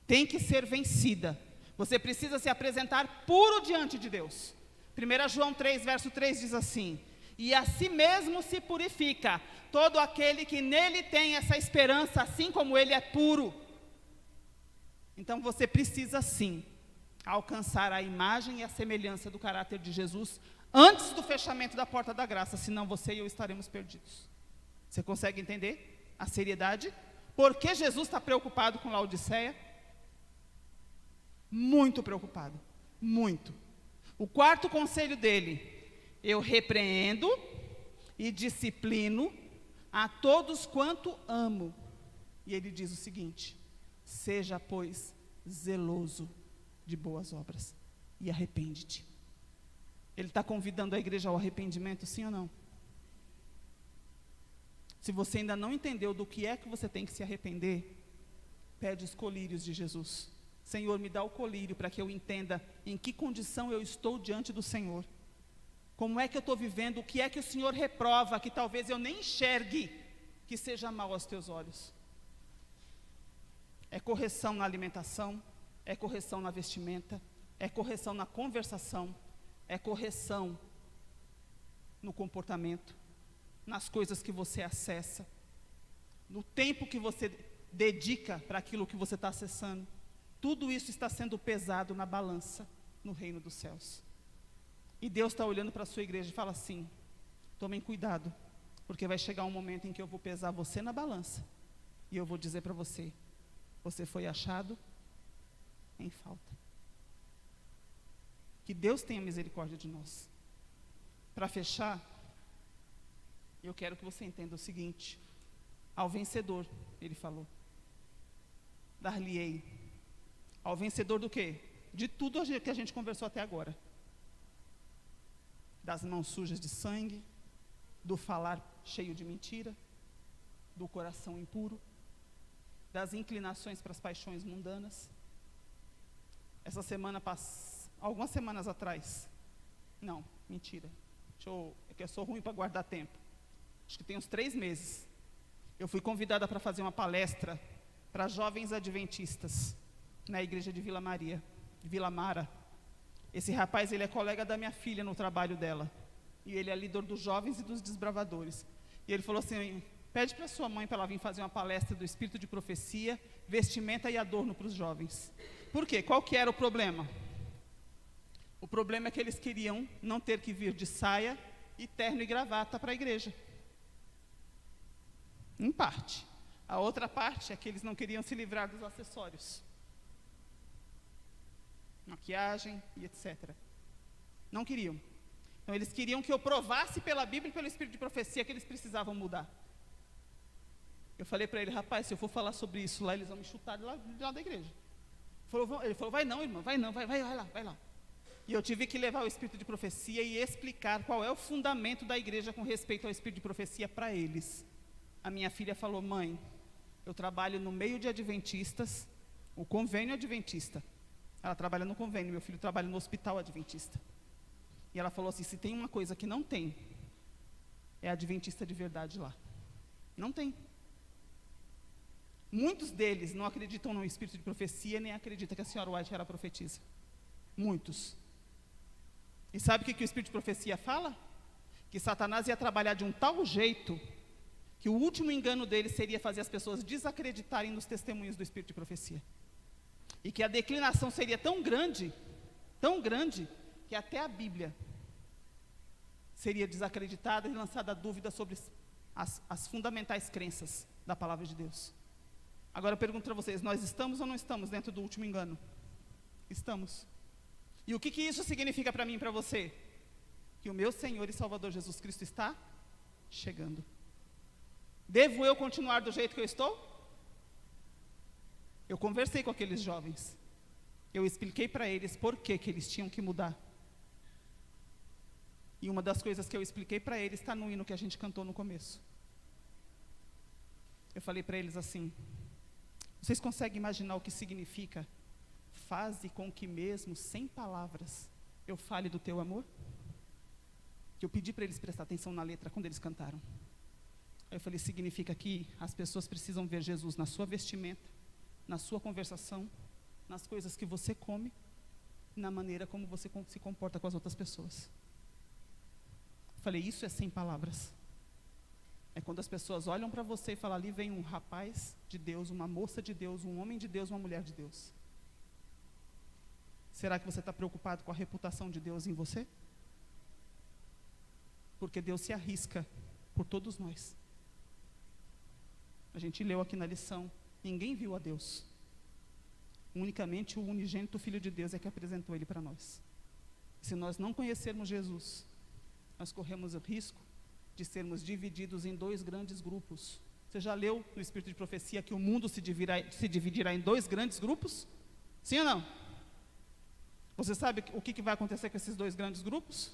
S2: Tem que ser vencida. Você precisa se apresentar puro diante de Deus. 1 João 3, verso 3 diz assim: e a si mesmo se purifica todo aquele que nele tem essa esperança, assim como ele é puro. Então você precisa sim alcançar a imagem e a semelhança do caráter de Jesus antes do fechamento da porta da graça, senão você e eu estaremos perdidos. Você consegue entender a seriedade? Por que Jesus está preocupado com Laodiceia? Muito preocupado, muito. O quarto conselho dele: eu repreendo e disciplino a todos quanto amo. E ele diz o seguinte: seja, pois, zeloso de boas obras e arrepende-te. Ele está convidando a igreja ao arrependimento, sim ou não? Se você ainda não entendeu do que é que você tem que se arrepender, pede os colírios de Jesus. Senhor, me dá o colírio para que eu entenda em que condição eu estou diante do Senhor. Como é que eu estou vivendo, o que é que o Senhor reprova, que talvez eu nem enxergue, que seja mal aos teus olhos. É correção na alimentação, é correção na vestimenta, é correção na conversação, é correção no comportamento, nas coisas que você acessa, no tempo que você dedica para aquilo que você está acessando. Tudo isso está sendo pesado na balança no reino dos céus. E Deus está olhando para a sua igreja e fala assim: tomem cuidado, porque vai chegar um momento em que eu vou pesar você na balança, e eu vou dizer para você: você foi achado em falta. Que Deus tenha misericórdia de nós. Para fechar, eu quero que você entenda o seguinte: ao vencedor, ele falou, dar-lhe-ei. Ao vencedor do quê? De tudo que a gente conversou até agora. Das mãos sujas de sangue, do falar cheio de mentira, do coração impuro, das inclinações para as paixões mundanas. Essa semana, algumas semanas atrás, não, mentira, é que eu sou ruim para guardar tempo, acho que tem uns 3 meses, eu fui convidada para fazer uma palestra para jovens adventistas, na igreja de Vila Mara. Esse rapaz, ele é colega da minha filha no trabalho dela, e ele é líder dos jovens e dos desbravadores. E ele falou assim: pede para sua mãe para ela vir fazer uma palestra do espírito de profecia, vestimenta e adorno para os jovens. Por quê? Qual que era o problema? O problema é que eles queriam não ter que vir de saia e terno e gravata para a igreja. Em parte. A outra parte é que eles não queriam se livrar dos acessórios, maquiagem e etc. Não queriam. Então eles queriam que eu provasse pela Bíblia e pelo Espírito de profecia que eles precisavam mudar. Eu falei para ele: rapaz, se eu for falar sobre isso lá, eles vão me chutar de lá da igreja. Ele falou: vai não, irmão, vai não, vai lá. E eu tive que levar o Espírito de profecia e explicar qual é o fundamento da igreja com respeito ao Espírito de profecia para eles. A minha filha falou: mãe, eu trabalho no meio de adventistas, o convênio adventista. Ela trabalha no convênio, meu filho trabalha no hospital adventista. E ela falou assim: se tem uma coisa que não tem, é adventista de verdade lá. Não tem. Muitos deles não acreditam no espírito de profecia, nem acreditam que a senhora White era profetisa. Muitos. E sabe o que o espírito de profecia fala? Que Satanás ia trabalhar de um tal jeito, que o último engano dele seria fazer as pessoas desacreditarem nos testemunhos do espírito de profecia. E que a declinação seria tão grande, que até a Bíblia seria desacreditada e lançada a dúvida sobre as fundamentais crenças da palavra de Deus. Agora eu pergunto para vocês, nós estamos ou não estamos dentro do último engano? Estamos. E o que isso significa para mim e para você? Que o meu Senhor e Salvador Jesus Cristo está chegando. Devo eu continuar do jeito que eu estou? Eu conversei com aqueles jovens. Eu expliquei para eles por que eles tinham que mudar. E uma das coisas que eu expliquei para eles está no hino que a gente cantou no começo. Eu falei para eles assim: vocês conseguem imaginar o que significa? Faze com que mesmo sem palavras eu fale do teu amor? Eu pedi para eles prestar atenção na letra quando eles cantaram. Aí eu falei, significa que as pessoas precisam ver Jesus na sua vestimenta, na sua conversação, nas coisas que você come, na maneira como você se comporta com as outras pessoas. Eu falei, isso é sem palavras. É quando as pessoas olham para você e falam, ali vem um rapaz de Deus, uma moça de Deus, um homem de Deus, uma mulher de Deus. Será que você está preocupado com a reputação de Deus em você? Porque Deus se arrisca por todos nós. A gente leu aqui na lição, ninguém viu a Deus. Unicamente o unigênito Filho de Deus é que apresentou Ele para nós. Se nós não conhecermos Jesus, nós corremos o risco de sermos divididos em dois grandes grupos. Você já leu no Espírito de Profecia que o mundo se dividirá em dois grandes grupos? Sim ou não? Você sabe o que vai acontecer com esses dois grandes grupos?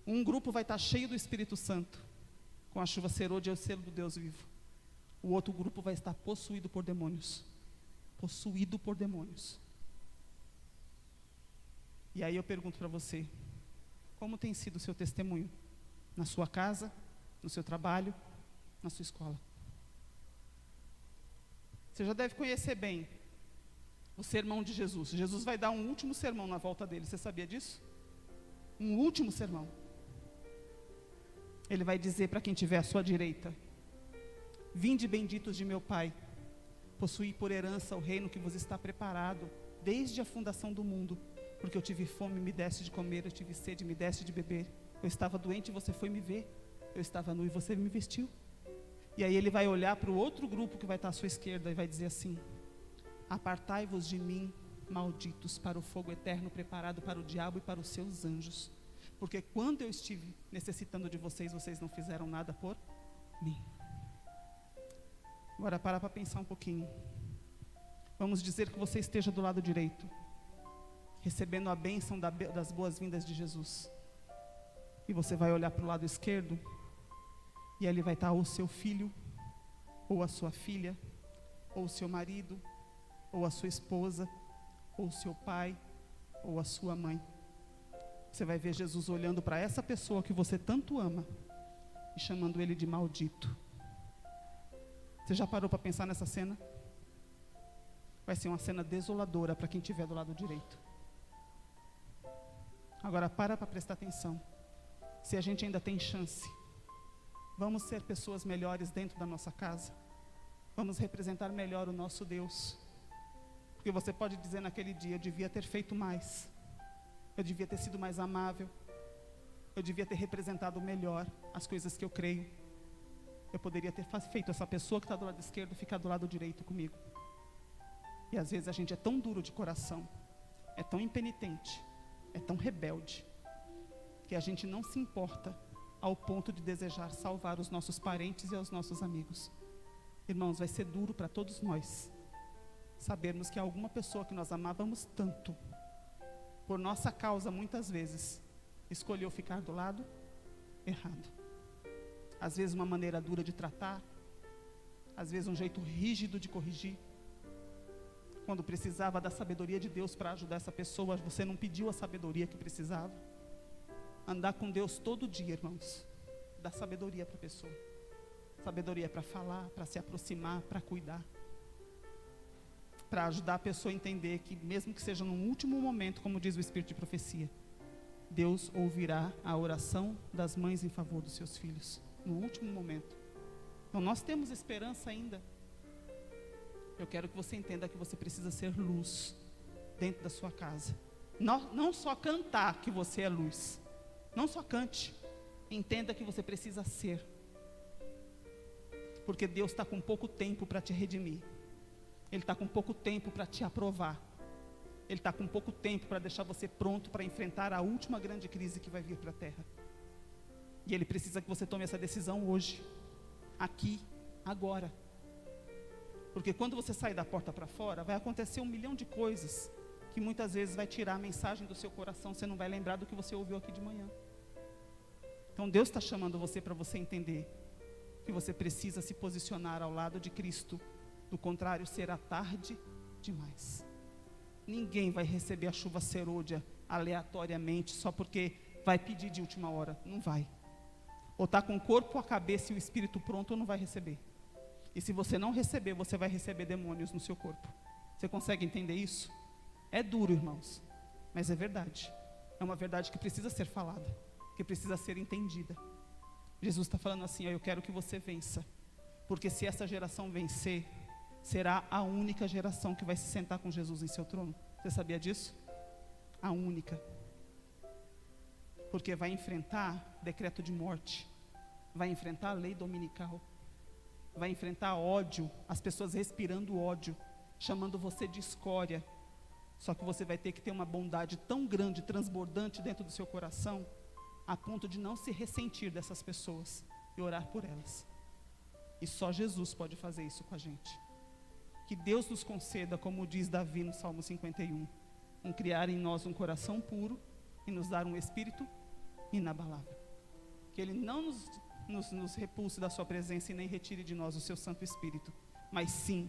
S2: Um grupo vai estar cheio do Espírito Santo, com a chuva serôdia e o selo do Deus vivo. O outro grupo vai estar possuído por demônios. Possuído por demônios. E aí eu pergunto para você, como tem sido o seu testemunho? Na sua casa, no seu trabalho, na sua escola? Você já deve conhecer bem o sermão de Jesus. Jesus vai dar um último sermão na volta dele, você sabia disso? Um último sermão. Ele vai dizer para quem estiver à sua direita: vinde benditos de meu Pai, possuí por herança o reino que vos está preparado desde a fundação do mundo, porque eu tive fome, me deste de comer, eu tive sede, me deste de beber, eu estava doente e você foi me ver, eu estava nu e você me vestiu. E aí ele vai olhar para o outro grupo que vai estar à sua esquerda e vai dizer assim: apartai-vos de mim, malditos, para o fogo eterno preparado para o diabo e para os seus anjos, porque quando eu estive necessitando de vocês, vocês não fizeram nada por mim. Agora para pensar um pouquinho. Vamos dizer que você esteja do lado direito, recebendo a bênção das boas-vindas de Jesus, e você vai olhar para o lado esquerdo, e ali vai estar o seu filho, ou a sua filha, ou o seu marido, ou a sua esposa, ou o seu pai, ou a sua mãe. Você vai ver Jesus olhando para essa pessoa que você tanto ama e chamando ele de maldito. Você já parou para pensar nessa cena? Vai ser uma cena desoladora para quem estiver do lado direito. Agora para prestar atenção. Se a gente ainda tem chance, vamos ser pessoas melhores dentro da nossa casa. Vamos representar melhor o nosso Deus. Porque você pode dizer naquele dia: eu devia ter feito mais, eu devia ter sido mais amável, eu devia ter representado melhor as coisas que eu creio, eu poderia ter feito essa pessoa que está do lado esquerdo ficar do lado direito comigo. E às vezes a gente é tão duro de coração, é tão impenitente, é tão rebelde, que a gente não se importa ao ponto de desejar salvar os nossos parentes e os nossos amigos. Irmãos, vai ser duro para todos nós sabermos que alguma pessoa que nós amávamos tanto, por nossa causa muitas vezes, escolheu ficar do lado errado. Às vezes uma maneira dura de tratar, às vezes um jeito rígido de corrigir. Quando precisava da sabedoria de Deus para ajudar essa pessoa, você não pediu a sabedoria que precisava. Andar com Deus todo dia, irmãos, dá sabedoria para a pessoa. Sabedoria para falar, para se aproximar, para cuidar, para ajudar a pessoa a entender que, mesmo que seja num último momento, como diz o Espírito de Profecia, Deus ouvirá a oração das mães em favor dos seus filhos, no último momento. Então nós temos esperança ainda. Eu quero que você entenda que você precisa ser luz dentro da sua casa. Não só cantar que você é luz, não só cante, entenda que você precisa ser. Porque Deus está com pouco tempo para te redimir. Ele está com pouco tempo para te aprovar. Ele está com pouco tempo para deixar você pronto para enfrentar a última grande crise que vai vir para a terra. E Ele precisa que você tome essa decisão hoje, aqui, agora. Porque quando você sair da porta para fora, vai acontecer 1 milhão de coisas que muitas vezes vai tirar a mensagem do seu coração. Você não vai lembrar do que você ouviu aqui de manhã. Então Deus está chamando você para você entender que você precisa se posicionar ao lado de Cristo. Do contrário, será tarde demais. Ninguém vai receber a chuva serôdia aleatoriamente só porque vai pedir de última hora. Não vai. Ou está com o corpo, a cabeça e o espírito pronto, ou não vai receber. E se você não receber, você vai receber demônios no seu corpo. Você consegue entender isso? É duro, irmãos, mas é verdade. É uma verdade que precisa ser falada, que precisa ser entendida. Jesus está falando assim, ó, eu quero que você vença. Porque se essa geração vencer, será a única geração que vai se sentar com Jesus em seu trono. Você sabia disso? A única. Porque vai enfrentar decreto de morte, vai enfrentar a lei dominical, vai enfrentar ódio, as pessoas respirando ódio, chamando você de escória. Só que você vai ter que ter uma bondade tão grande, transbordante dentro do seu coração, a ponto de não se ressentir dessas pessoas e orar por elas. E só Jesus pode fazer isso com a gente. Que Deus nos conceda, como diz Davi no Salmo 51, em criar em nós um coração puro e nos dar um espírito inabalável. Que Ele não nos repulse da sua presença e nem retire de nós o seu Santo Espírito, mas sim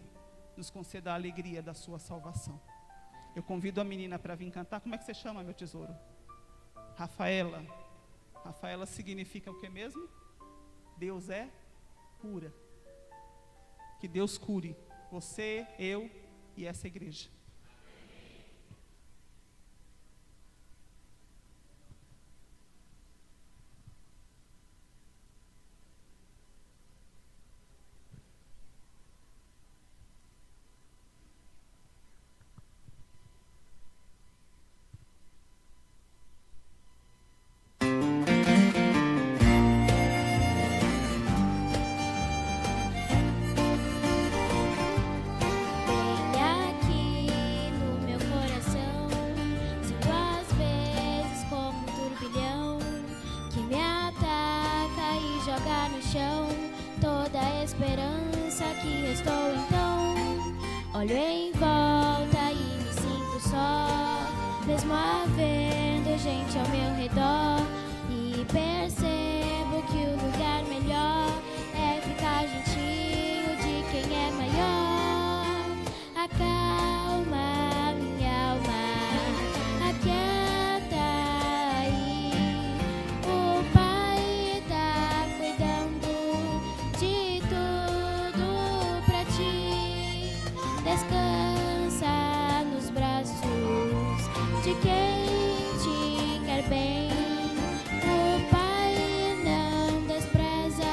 S2: nos conceda a alegria da sua salvação. Eu convido a menina para vir cantar. Como é que você chama, meu tesouro? Rafaela. Rafaela significa o que mesmo? Deus é cura. Que Deus cure você, eu e essa igreja.
S3: Olho em volta e me sinto só, mesmo havendo gente ao meu redor, e percebo que o lugar melhor é ficar juntinho de quem é maior. Acalma minha alma, aquieta aí, o Pai tá cuidando de tudo pra ti. Descansa nos braços de quem te quer bem. O Pai não despreza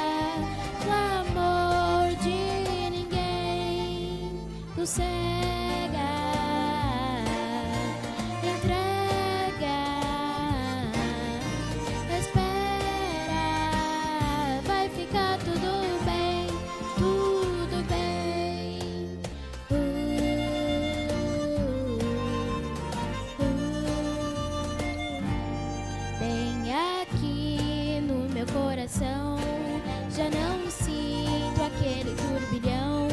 S3: o amor de ninguém. Sossega, entrega, espera, vai ficar tudo bem, tudo bem. Bem aqui no meu coração, já não sinto aquele turbilhão,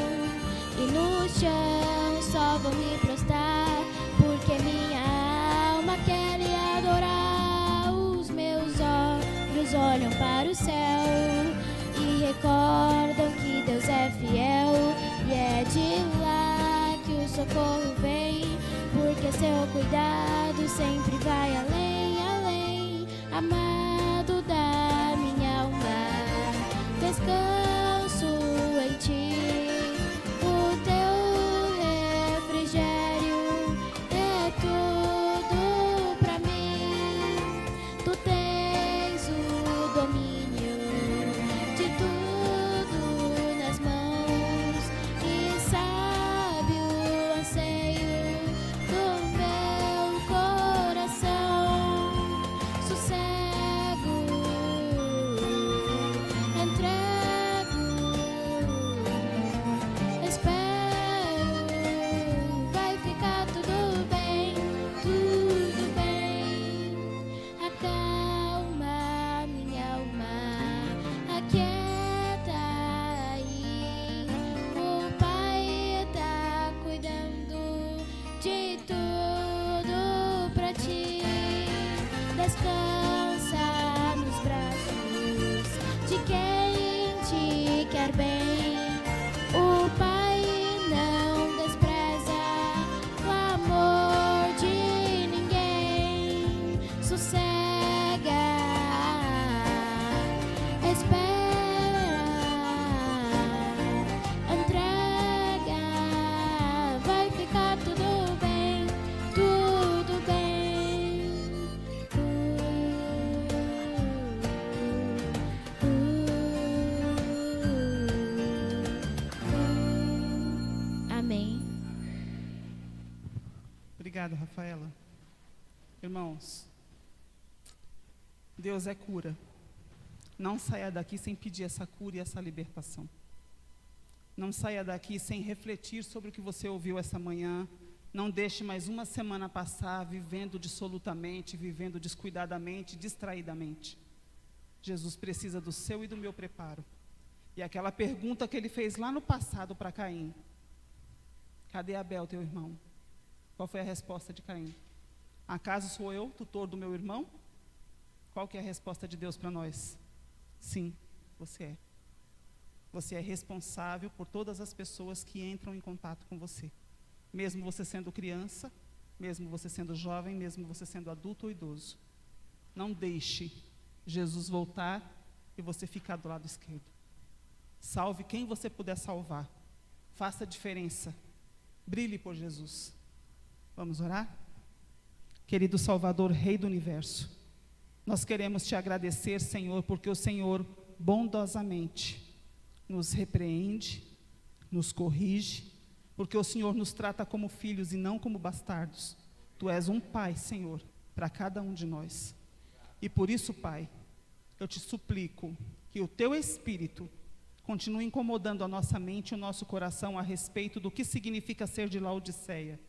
S3: e no chão só vou me prostrar, porque minha alma quer lhe adorar. Os meus olhos olham para o céu e recordam que Deus é fiel, e é de lá que o socorro vem, porque seu cuidado sempre vai além, além. Amado da minha alma, descanso em ti, o teu refrigério é tudo pra mim. Tu tens o domínio de tudo nas mãos, e sabe o anseio do meu coração. Sossego, entrego,
S2: Obrigada, Rafaela. Irmãos, Deus é cura. Não saia daqui sem pedir essa cura e essa libertação. Não saia daqui sem refletir sobre o que você ouviu essa manhã. Não deixe mais uma semana passar vivendo dissolutamente, vivendo descuidadamente, distraidamente. Jesus precisa do seu e do meu preparo. E aquela pergunta que ele fez lá no passado para Caim: cadê Abel, teu irmão? Qual foi a resposta de Caim? Acaso sou eu, tutor do meu irmão? Qual que é a resposta de Deus para nós? Sim, você é. Você é responsável por todas as pessoas que entram em contato com você. Mesmo você sendo criança, mesmo você sendo jovem, mesmo você sendo adulto ou idoso. Não deixe Jesus voltar e você ficar do lado esquerdo. Salve quem você puder salvar. Faça a diferença. Brilhe por Jesus. Vamos orar? Querido Salvador, Rei do Universo, nós queremos te agradecer, Senhor, porque o Senhor bondosamente nos repreende, nos corrige, porque o Senhor nos trata como filhos e não como bastardos. Tu és um Pai, Senhor, para cada um de nós. E por isso, Pai, eu te suplico que o Teu Espírito continue incomodando a nossa mente e o nosso coração a respeito do que significa ser de Laodiceia.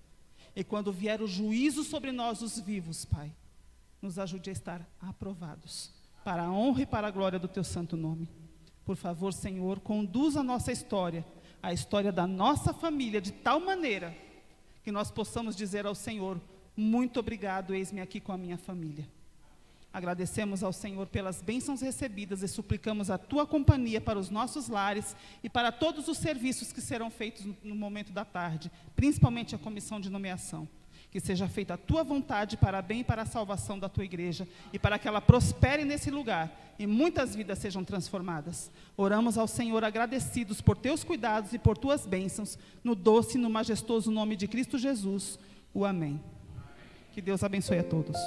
S2: E quando vier o juízo sobre nós, os vivos, Pai, nos ajude a estar aprovados, para a honra e para a glória do Teu santo nome. Por favor, Senhor, conduza a nossa história, a história da nossa família, de tal maneira que nós possamos dizer ao Senhor: muito obrigado, eis-me aqui com a minha família. Agradecemos ao Senhor pelas bênçãos recebidas e suplicamos a Tua companhia para os nossos lares e para todos os serviços que serão feitos no momento da tarde, principalmente a comissão de nomeação. Que seja feita a Tua vontade para bem e para a salvação da Tua igreja e para que ela prospere nesse lugar e muitas vidas sejam transformadas. Oramos ao Senhor agradecidos por Teus cuidados e por Tuas bênçãos, no doce e no majestoso nome de Cristo Jesus. O Amém. Que Deus abençoe a todos.